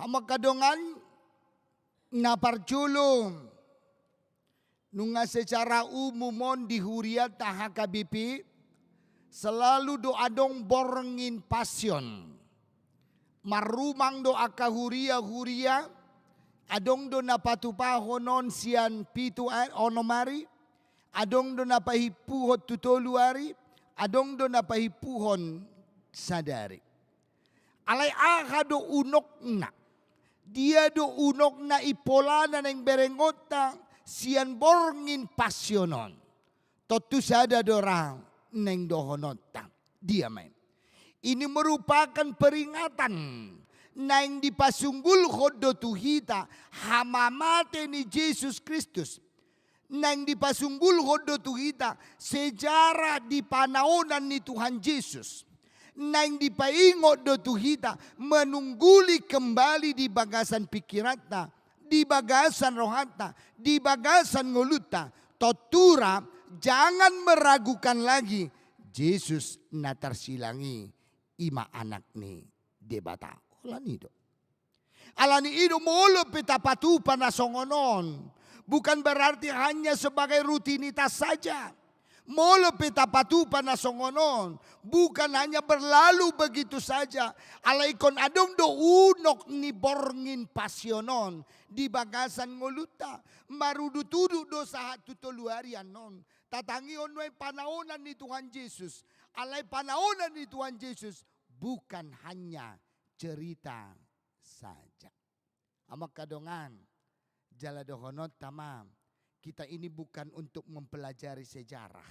Hama kadongan na parjulong nunga secara umumon di huriat HKBP selalu doa dong borngin passion. Marumang do aka huria adong do napatupahonon sian pitu onomari, adong do napahipuhot tutoluari, adong do napahipuhon sadari. Alay aha do unok na. Dia do unok na ipolana ng berengota sian borngin pasyonon. Totu sada dorang neng dohonota. Dia main. Ini merupakan peringatan na yang dipasunggul hodo tuhita hamamate ni Yesus Kristus. Na yang dipasunggul hodo tuhita sejarah di panaunan ni Tuhan Yesus. Na yang dipaingot do tuhita menungguli kembali di bagasan pikiratna, di bagasan rohatna, di bagasan ngoluta. Totura jangan meragukan lagi Yesus natarsilangi ima anak ni debata. Alani ido molo petapatu panasongonon. Bukan berarti hanya sebagai rutinitas saja. Molo petapatu panasongonon. Bukan hanya berlalu begitu saja. Alaikon adong do unok ni borngin pasyonon. Di bagasan ngoluta. Marudu tudu do sahat tutoluarian non. Tatangi onwe panaunan ni Tuhan Yesus. Alai panaunan ni Tuhan Yesus. Bukan hanya cerita saja. Amak kadongan, jala dohonot tamam. Kita ini bukan untuk mempelajari sejarah.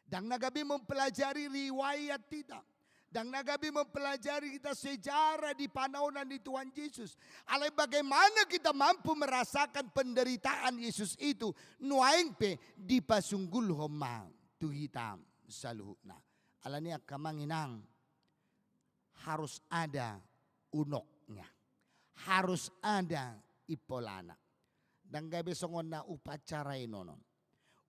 Dang nagabi mempelajari riwayat tidak. Dang nagabi mempelajari kita sejarah di panaunan di Tuhan Yesus. Alai bagaimana kita mampu merasakan penderitaan Yesus itu. Nuaingpe di pasunggul homa tuhitam saluhna. Alani akamanginang harus ada unoknya. Harus ada ipolana. Dan gabe songon na upacara inonon.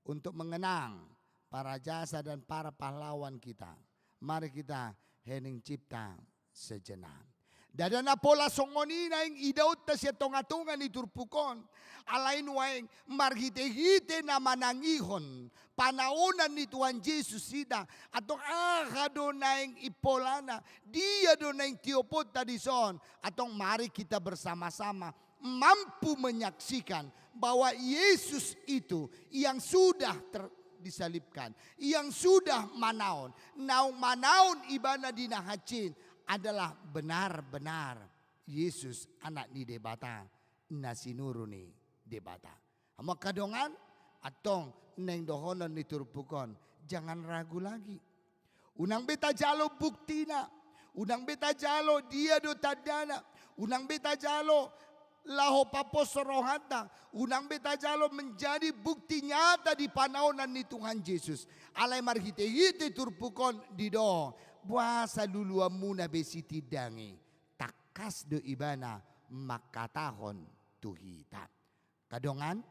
Untuk mengenang para jasa dan para pahlawan kita. Mari kita hening cipta sejenak. Dadana pola songonina yang idaut ta siya tongatungan iturpukon. Alain waeng marhite-hite na manangihon. Panaunan ni Tuhan Yesus sida. Atong do na yang ipolana. Dia do na yang tiopot tadison. Atong mari kita bersama-sama mampu menyaksikan bahwa Yesus itu yang sudah disalibkan. Yang sudah manaon. Naung manaon ibana dinahacin. Adalah benar-benar Yesus anak ni debata nasinuru ni debata. Maka dongan atong neng dohonan ni turpukon jangan ragu lagi. Unang beta jalo buktina, unang beta jalo dia do tadana, unang beta jalo laho papos rohata, unang beta jalo menjadi bukti nyata di panaunan ni Tuhan Yesus. Alai marhite-hite turpukon di do. Buasa lulua muna besiti dangi. Takas do ibana makatahon tuhita. Kadongan.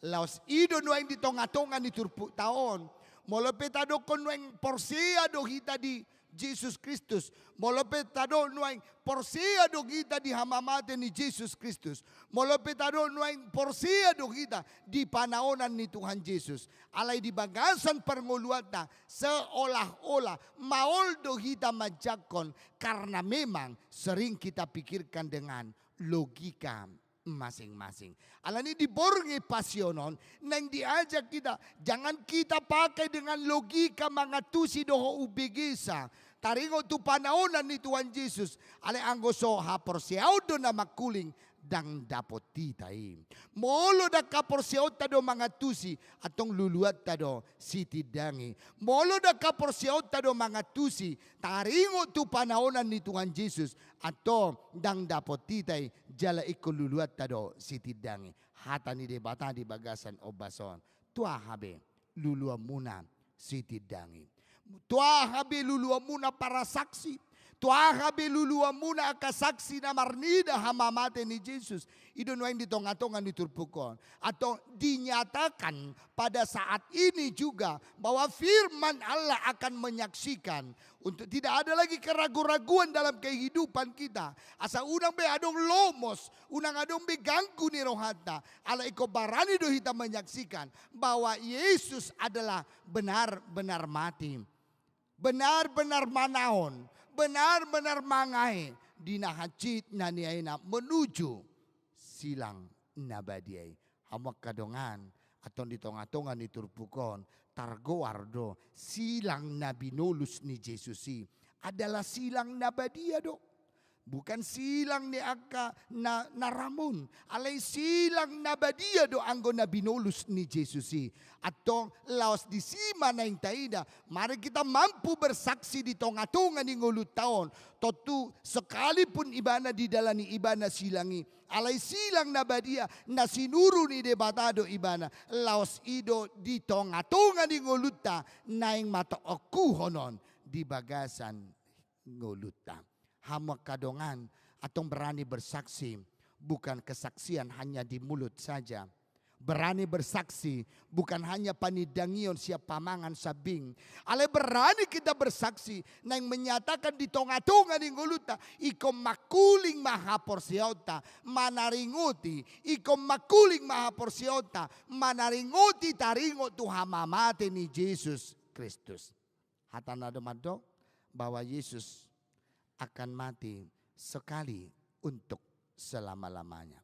Laos ido nueng di tonga-tonga ni turpuk taon. Molopetado kon nueng porsia do hita di Jesus Kristus. Molopetado nueng porsia do hita di hamamate ni Jesus Kristus. Molopetado nueng porsia do hita di panaunan ni Tuhan Yesus. Alay di bagasan pernguluata seolah-olah maol do hita majakon. Karena memang sering kita pikirkan dengan logika masing-masing. Alani diborngi pasionon nang diajak kita jangan kita pakai dengan logika mangatusi doho ubegesa. Taringo tu panaunan ni Tuhan Yesus. Ale anggoso haporsiao do na makuling dang dapot titai. Molo da kaporsiao tado mangatusi atong luluat tado sitidangi. Molo da kaporsiao tado mangatusi taringo tu panaunan ni Tuhan Yesus ato dang dapot titai jala ikululuat tado sitidangi. Hata ni debata di bagasan obason. Tua habe lulua muna sitidangi. Tua habe lulua muna para saksi. tuaha belulua muna akasaksi na marnida hamamate ni Jesus. Idon yang di tonga-tonga diturpukon. Atau dinyatakan pada saat ini juga bahwa firman Allah akan menyaksikan. Untuk tidak ada lagi keraguan-raguan dalam kehidupan kita. Asa unang be adong lomos, unang adong be ganggu ni rohata. Allah iko barani do kita menyaksikan bahwa Yesus adalah benar-benar mati. Benar-benar manaon, benar-benar mangai dina hacit naniaina menuju silang nabadiai. Hamak kadongan atau di tonga-tonga ni turpukon targoardo silang nabi nolus ni Jesusi adalah silang nabadia do. Bukan silang ni aka na naramun. Alay silang nabadia do anggo na binulus ni Jesusi. Atong laos di sima na yung taida. Mari kita mampu bersaksi di tonga-tonga ni ngulut taon. Totu sekalipun ibana di dalam ni ibana silangi. Alay silang nabadia na sinuru ni debatado ibana. Laos ido di tonga-tonga ni ngulut ta na yung matookuhonon di bagasan ngulut ta. Hamak kadongan atau berani bersaksi bukan kesaksian hanya di mulut saja. Berani bersaksi bukan hanya panidangion siap pamangan sabing. Ale berani kita bersaksi nang menyatakan di tonga-tonga di nguluta ikom makuling maha porsiota manaringuti ikom makuling maha porsiota manaringuti taringo tu hamamate ni Yesus Kristus. Hatan adamado bahwa Yesus akan mati sekali untuk selama-lamanya.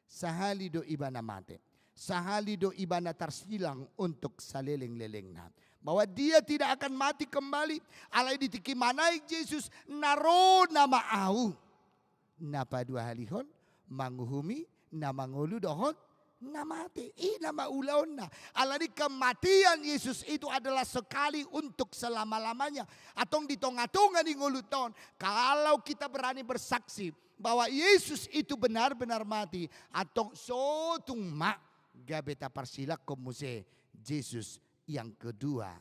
Sahali do ibana mati. Sahali do ibana tersilang untuk saliling-lilingna. Bahwa dia tidak akan mati kembali. Alai ditiki manai Yesus naro nama au. Napa dua halihon manguhumi nama ngulu dohon namate nama ulaonna. Alani kematian Yesus itu adalah sekali untuk selama-lamanya. Atau di tonga-tonga di nguluton. Kalau kita berani bersaksi bahwa Yesus itu benar-benar mati. Atau sotung mak gabeta parsilak komuse Yesus yang kedua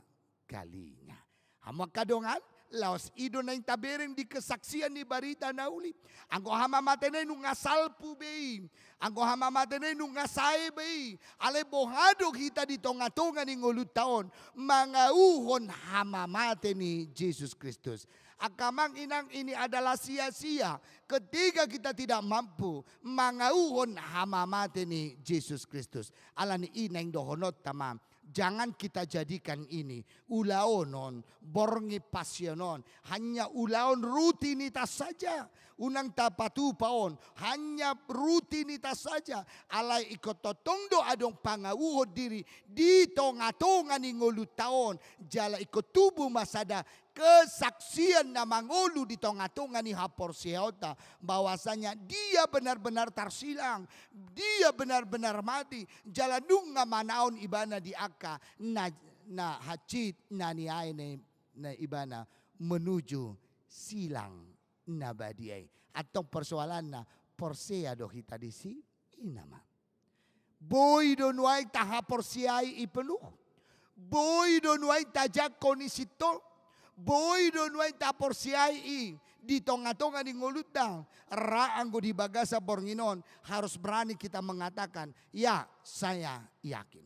kalinya. Hamak kadongan laos ido na yung tabereng di kesaksian ni barita na uli. Angko hamamate na yung ngasalpu bei. Angko hamamate na yung ngasay bei. Ale bohado kita di tonga-tonga ni ngulut taon. Mangauhon hamamate ni Jesus Kristus. Akamang inang ini adalah sia-sia ketika kita tidak mampu mangauhon hamamate ni Jesus Kristus. Ala ni inang dohonot tamam. Jangan kita jadikan ini ulaonon, borngi pasionon. Hanya ulaon rutinitas saja. Unang tapatu paon. Hanya rutinitas saja. Alay ikototong do adong pangauhod diri. Di tonga-tonga ni ngulut taon. Jala ikotubo masada. Kesaksian na mangulu di tonga-tonga ni Haporsiota. Bahwasanya dia benar-benar tersilang. Dia benar-benar mati. Jalanung nga manaon ibana di aka. Na hacit na niay na ibana. Menuju silang na badiay. Atong persoalan na porsea do kita di si inama. Boy do nuay tahaporsiay ipenuh. Boy do nuay tajak konisito. Boy doon ay tapor siyai di tonga-tonga di ngulutang raang go di bagasa bornginon harus berani kita mengatakan ya saya yakin.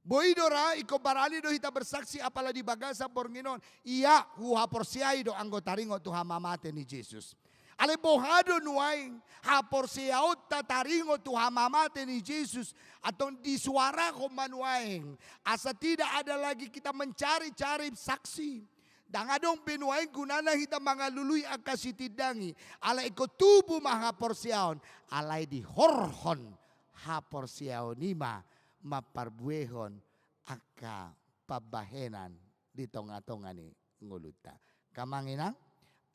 Boy do ra iko barani do kita bersaksi apala di bagasa bornginon iya huha por siyai do anggota ringo tu hamamate ni Jesus. Ale bohado nuay hapor siyaot tataringo tu hamamate ni Jesus atau di suara ko manuaing asa tidak ada lagi kita mencari-cari saksi. Dangadong pinuaing kunana kita mangalului akasitidangi ala iko tubuh mahapor siyaon alay di horhon hapor siyaon nima maparbuehon aka pabahenan di tonga-tonga ni nguluta. Kamanginang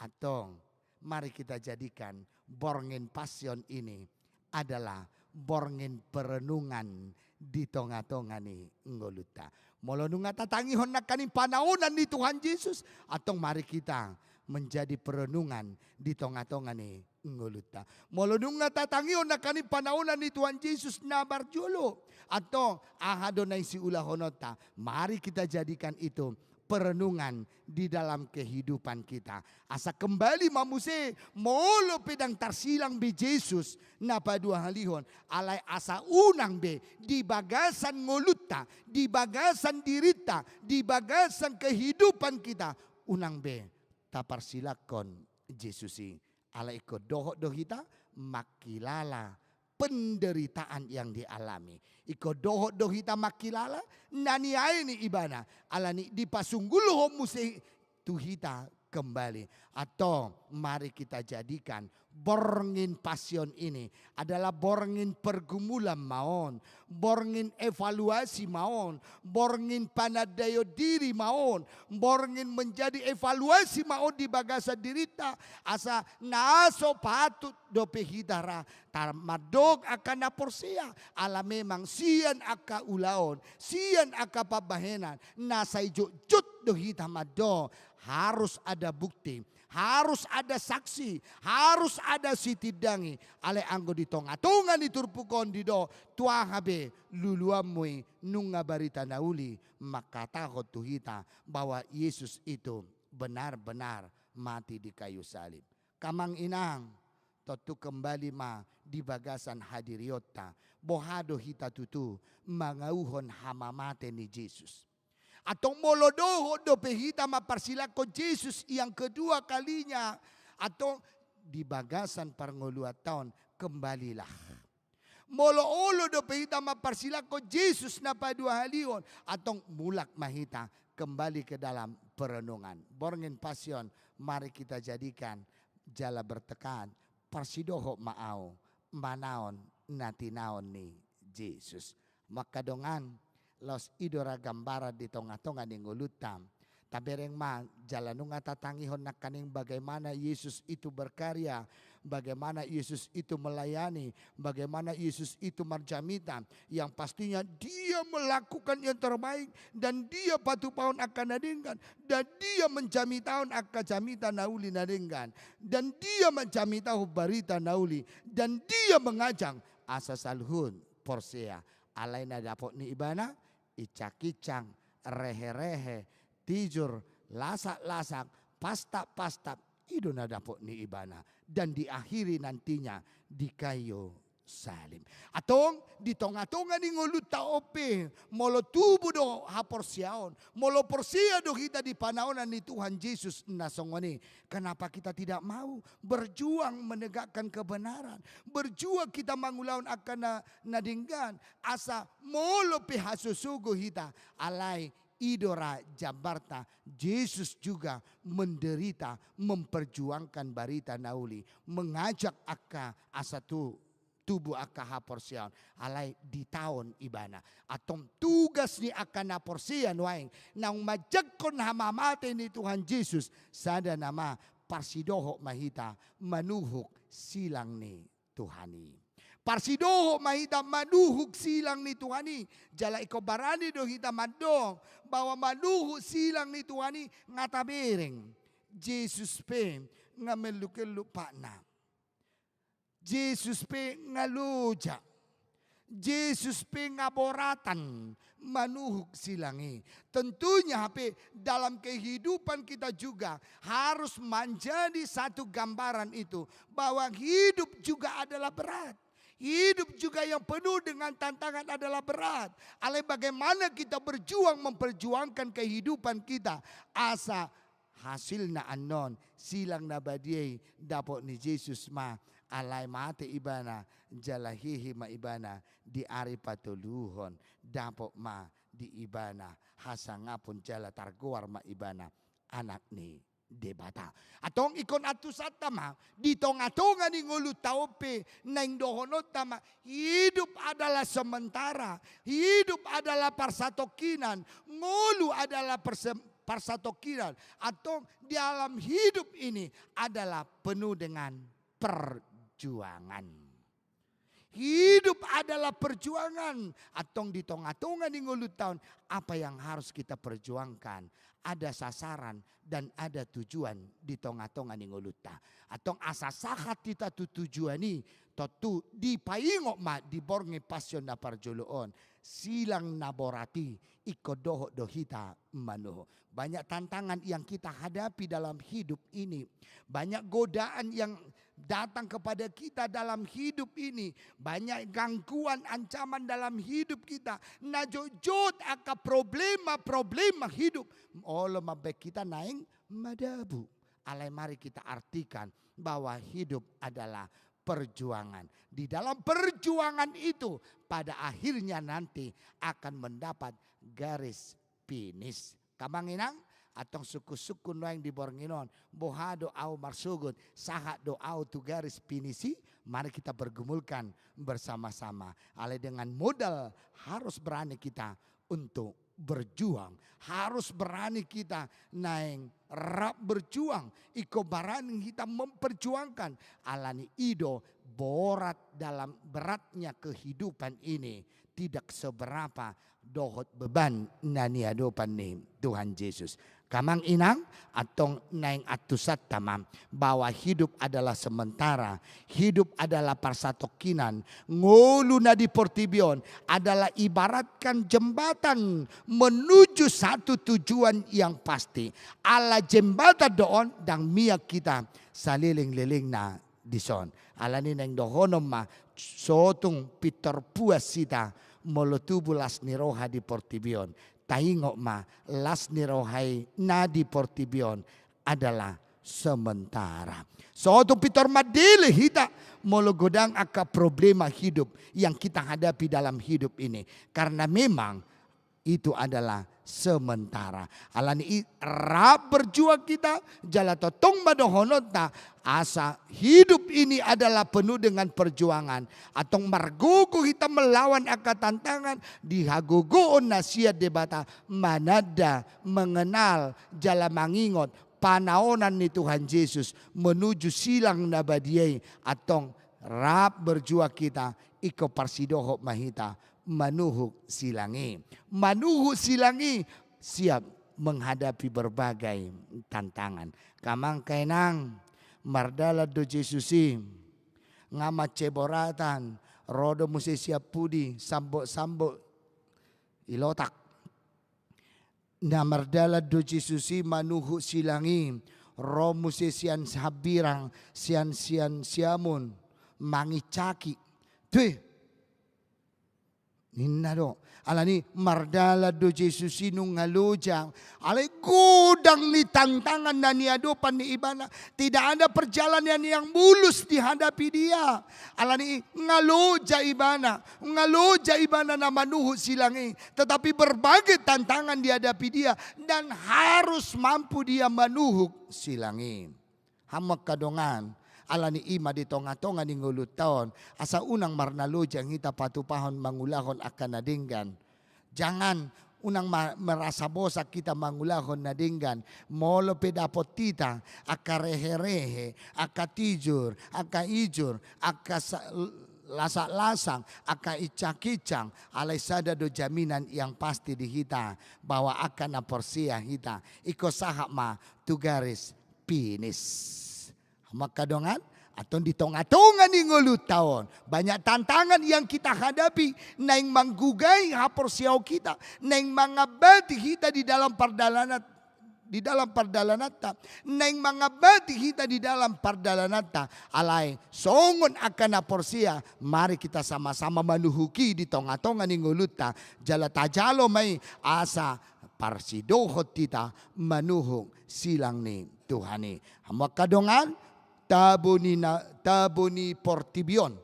atong mari kita jadikan borngin pasion ini adalah borngin perenungan di tonga-tonga ni nguluta. Molo nunga tatangihon na kaning panaunan ni Tuhan Yesus. Atong mari kita menjadi perenungan di tonga-tonga ni nguluta. Molo nunga tatangihon na kaning panaunan ni Tuhan Yesus na barjolo. Atong ahado na si ulahonota. Mari kita jadikan itu perenungan di dalam kehidupan kita. Asa kembali mamuse molo pedang tarsilang be Yesus napa dua halihon alai asa unang be di bagasan ngolutta, di bagasan dirita, di bagasan kehidupan kita unang be taparsilakon Yesusi alai ko doho dohita makilala penderitaan yang dialami. Iko doho dohita makilala nani ni ibana alani dipasungguluh muse tuhita kembali. Atau mari kita jadikan borngin pasion ini adalah borngin pergumulan maon, borngin evaluasi maon, borngin panadayo diri maon, borngin menjadi evaluasi maon di bagasa dirita asa naso patut dope hidara tarmadog akan naporsia ala memang sian aka ulaon, sian aka pabahenan nasay jut do hitamado. Harus ada bukti, harus ada saksi, harus ada sitidangi. Ale anggo di tonga-tonga di turpukon di do. Tua habe luluamui nunga barita nauli. Maka takut tuhita bahwa Yesus itu benar-benar mati di kayu salib. Kamang inang, totu kembali ma di bagasan hadiriota. Bohado hita tutu mangauhon hamamate ni Yesus. Atau molodoho do pehita maparsilako Yesus yang kedua kalinya. Atau di bagasan parngolua tahun kembalilah. Molo-olo do pehita maparsilako Yesus napa dua halion. Atau mulak mahita kembali ke dalam perenungan. Borngin pasion mari kita jadikan jala bertekan. Parsidoho maau manaon natinaon ni Yesus. Maka dongan los idora gambara di tonga-tonga ni ngulutam. Tabereng ma jalanunga tatangihon na kaning bagaimana Yesus itu berkarya, bagaimana Yesus itu melayani, bagaimana Yesus itu marjamitan. Yang pastinya dia melakukan yang terbaik dan dia patu paun akan nadingkan dan dia menjami tahun akan jamita nauli nadingkan dan dia menjami tahu barita nauli dan dia mengajang asa salhun porsea alaina dapot ni ibana icak-icang, rehe-rehe, tijur, lasak-lasak, pastap-pastap, itu nadapot ni ibana. Dan diakhiri nantinya di kayu salib. Atong di tonga-tonga ni nguluta ope, molo tubo do haporsiaon, molo porsia do kita di panaonan ni Tuhan Yesus nasongoni. Kenapa kita tidak mau berjuang menegakkan kebenaran, berjuang kita mangulaun akan nadinggan, asa molo pihasusugo kita alai idora Jabarta, Yesus juga menderita, memperjuangkan barita nauli, mengajak aka asatu tubuh aka haporsian alai di tahun ibana atom tugas ni akan haporsian waing nang majakon hamamate ni Tuhan Yesus sada nama parsidoho mahita manuhuk silang ni Tuhani. Parsidoho mahita manuhuk silang ni Tuhani. Jala iko barani do hita madong bahwa manuhuk silang ni Tuhani ngatabereng Yesus pe ngameluk-lupa na. Yesus pe ngaluja. Yesus pe ngaboratan. Manuhuk silangi. Tentunya HP dalam kehidupan kita juga harus menjadi satu gambaran itu. Bahwa hidup juga adalah berat. Hidup juga yang penuh dengan tantangan adalah berat. Alai bagaimana kita berjuang memperjuangkan kehidupan kita. Asa hasilna anon silang nabadiai dapat ni Yesus ma alai mate ibana jalahihi ma ibana di ari patuluhon dapat ma di ibana hasangapun jala targuar ma ibana anak ni debata. Atong ikon atusat tama di tonga-tonga ni ngulu taupe nang dohonot tama hidup adalah sementara, hidup adalah parsatokinan, ngulu adalah parsatokinan atau di alam hidup ini adalah penuh dengan perjuangan. Hidup adalah perjuangan. Atong di tonga-tonga di ngulut tahun. Apa yang harus kita perjuangkan? Ada sasaran dan ada tujuan di tonga-tonga ni nguluta. Atong asa sakat kita tu tujuan ni. Totu di paingok ma di borngi pasyon na parjoloon. Silang naborati ikodoho dohita manuho. Banyak tantangan yang kita hadapi dalam hidup ini. Banyak godaan yang datang kepada kita dalam hidup ini. Banyak gangguan, ancaman dalam hidup kita. Najojot aka problema hidup. Olo mabek kita naing madabu. Alai mari kita artikan bahwa hidup adalah perjuangan. Di dalam perjuangan itu pada akhirnya nanti akan mendapat garis finish. Kamanginang atong suku-suku no yang di Bornginon bohado au marsugod sahat do au tu garis pinisi. Mari kita bergumulkan bersama-sama. Ale dengan modal harus berani kita untuk berjuang. Harus berani kita naik rap berjuang. Iko barani kita memperjuangkan. Alani ido borat dalam beratnya kehidupan ini. Tidak seberapa dohot beban naniadopan ni Tuhan Yesus. Kamang inang atong naing atusat tamam bahwa hidup adalah sementara, hidup adalah parsatokinan. Ngulu na di Portibion adalah ibaratkan jembatan menuju satu tujuan yang pasti. Ala jembatan doon dang miyak kita saliling-liling na dison. Ala ni nang dohonom ma sotong pitor puas sita molotubu las ni roha di Portibion. Taingok ma las ni rohai na di Portibion adalah sementara. So tu pitor madile hita mologodang aka problema hidup yang kita hadapi dalam hidup ini. Karena memang itu adalah sementara. Alani rap berjuang kita jala totong madohonota asa hidup ini adalah penuh dengan perjuangan. Atong margogo kita melawan aka tantangan dihagogoon nasihat debata manada mengenal jala mangingot panaonan ni Tuhan Yesus menuju silang nabadiyay atong rap berjuang kita iko parsidoho mahita manuhuk silangi. Manuhuk silangi siap menghadapi berbagai tantangan. Kamang kainang mardala do Jesusi ngamat ceboratan rodo musi siap pudi sambo ilotak. Na mardala do Jesusi manuhuk silangi ro musi sian habirang sian siamun mangicaki. Tuh Ninado, alani mardala do Jesus inung ngalojang, alay gudang ni tantangan na niadopan ni ibana, tidak ada perjalanan yang mulus dihadapi dia. Alani ngaloja ibana na manuhu silangi, tetapi berbagai tantangan dihadapi dia dan harus mampu dia manuhu silangi. Hamak kadongan. Alani ima di tonga-tonga ni ngulut taon. Asa unang marnalo jang hita patupahon mangulahon akan nadinggan. Jangan unang merasa bosak kita mangulahon nadinggan. Molo pedapot tita aka rehe-rehe, aka tijur, aka ijur, aka lasak-lasang, aka icak-icang. Alay sada do jaminan yang pasti di hita bahwa akan naporsia hita. Iko sahak ma tu garis finish. Maka dongan atau di tonga-tonga ni ngulut tahun. Banyak tantangan yang kita hadapi. Naing manggugai hapor siaw kita. Naing mangabati kita di dalam perdalanat. Di dalam perdalanata. Naing mangabati kita di dalam perdalanata. Alay songon akan hapor sia. Mari kita sama-sama manuhuki di tonga-tonga ni ngulut ta. Jala tajalo may asa parsidohot kita manuhung silang ni Tuhani. Maka dongan tabuni Portibion,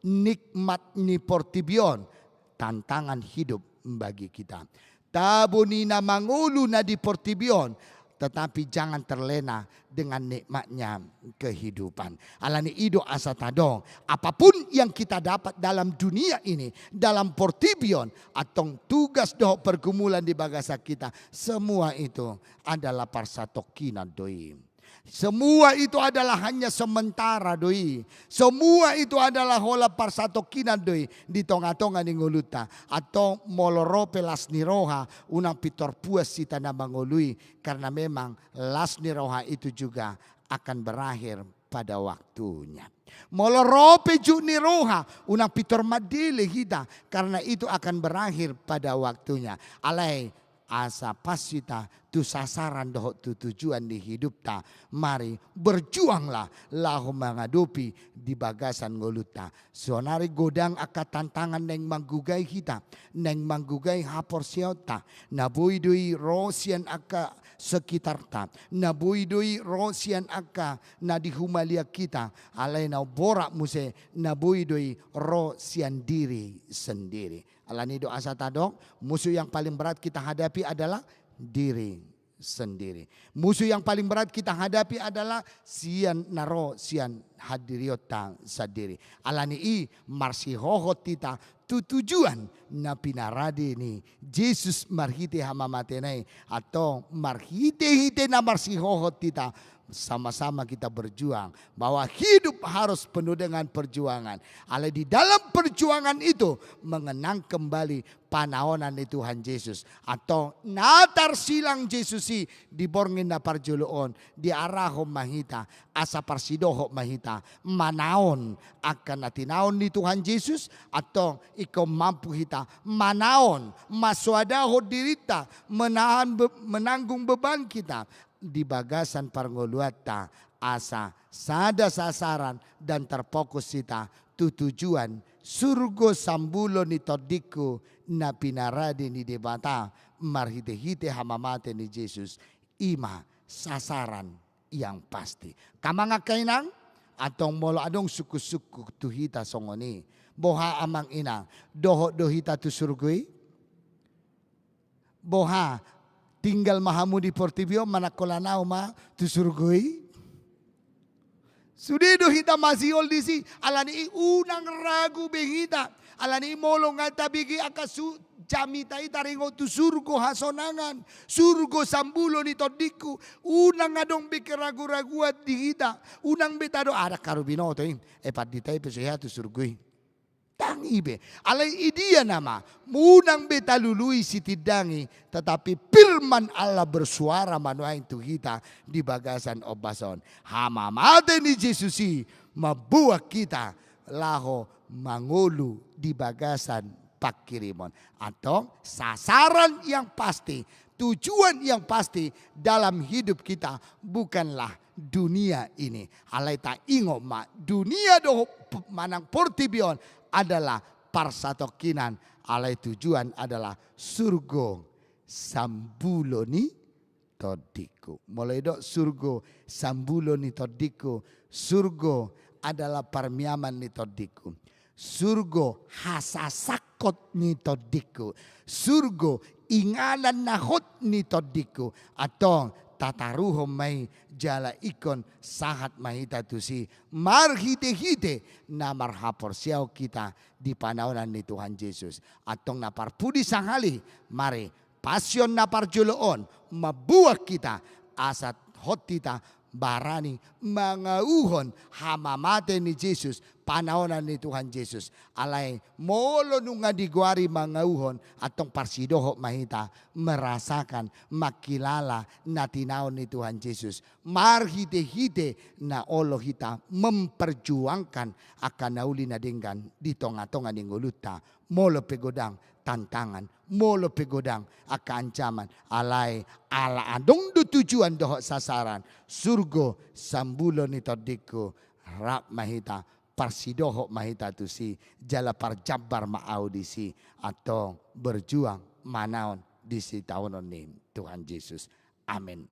nikmat ni Portibion, tantangan hidup bagi kita. Tabuni na mangulu na di Portibion, tetapi jangan terlena dengan nikmatnya kehidupan. Alani ido asa tadong, apapun yang kita dapat dalam dunia ini, dalam Portibion atau tugas doh pergumulan di bagasa kita, semua itu adalah parsatokina doim. Semua itu adalah hanya sementara doi. Semua itu adalah hola parsatokinan doi. Di tonga-tonga ni nguluta. Atau molorope las niroha. Unang pitor puas sita na mangului. Karena memang las niroha itu juga akan berakhir pada waktunya. Molorope ju niroha. Unang pitor madile kita. Karena itu akan berakhir pada waktunya. Alay. Asa pasita tu sasaran doh tu tujuan di hidup ta. Mari berjuanglah lahu menghadapi di bagasan ngoluta. Sonari godang aka tantangan neng manggugay kita. Neng manggugay hapor siota. Nabuy doi rosian aka sekitar ta. Nabuy doi rosian aka na di humalia kita. Alay na borak muse nabuy doi rosian diri sendiri. Alani doa satadok, musuh yang paling berat kita hadapi adalah diri sendiri. Musuh yang paling berat kita hadapi adalah sian naro sian hadiriota sadiri. Alani i marsi hohot kita tu tujuan na pinaradi ni Jesus marhite hamamatenai atau marhite na marsi hohot kita. Sama-sama kita berjuang bahwa hidup harus penuh dengan perjuangan. Alai di dalam perjuangan itu mengenang kembali panaonan ni Tuhan Yesus atau natar silang Yesusi di borngin na parjuluon di arahom mahita asa parsidoho mahita manaon akan natinaon ni Tuhan Yesus atau ikaw mampu hita manaon maswadaho dirita menanggung beban kita di bagasan parngoluata asa sada sasaran dan terfokus kita tujuan surgo sambulo ni todiku na pinaradi ni debata marhite-hite hamamate ni Yesus ima sasaran yang pasti kamanga kainang atong molo adong suku-suku tuhita songoni boha amang inang doho dohita tu surgoi boha tinggal mahamu di Portibio manakolanau ma tu surgoi. Sudido hita masiol disi alani unang ragu behita alani molong ngatabigi akasu jamita itaringo tu surgo hasonangan surgo sambulo ni todiku unang adong beke ragu-raguat di hita unang betado ada karubinoto epat ditai peseha tu surgoi. Tang ibe, alai idia nama, munang beta lului sitidangi, tetapi firman Allah bersuara manuain tu kita di bagasan obason. Hama mate ni Yesusi, mabuak kita laho mangulu di bagasan pakirimon. Atau sasaran yang pasti, tujuan yang pasti dalam hidup kita bukanlah dunia ini. Alai ta ingo ma dunia doh manang portibion adalah parsatokinan alai tujuan adalah surgo sambuloni todiku. Mulai dok surgo sambuloni todiku. Surgo adalah parmiaman ni todiku. Surgo hasasakot ni todiku. Surgo inganan nahot ni todiku. Atau tataruho may jala ikon sahat mahita tusi marhite-hite na marhapor siyaw kita di panahon ni Tuhan Yesus. Atong naparpudi sanghali mari pasyon na parjuloon mabuak kita asat hot kita barani mangauhon hamamate ni Jesus panahonan ni Tuhan Yesus alay molo nunga diguari mangauhon atong parsidoho mahita merasakan makilala na tinaon ni Tuhan Yesus marhite-hite na olo hita memperjuangkan akan nauli na dinggan di tonga-tonga ni nguluta molo pegodang tantangan molo pegodang akan ancaman alay ala adong do tujuan doho sasaran surgo sambulo ni todiku rap mahita parsidoho mahita tusi jala parjabar maaudisi atau berjuang manaon di si tahunan ni Tuhan Yesus amin.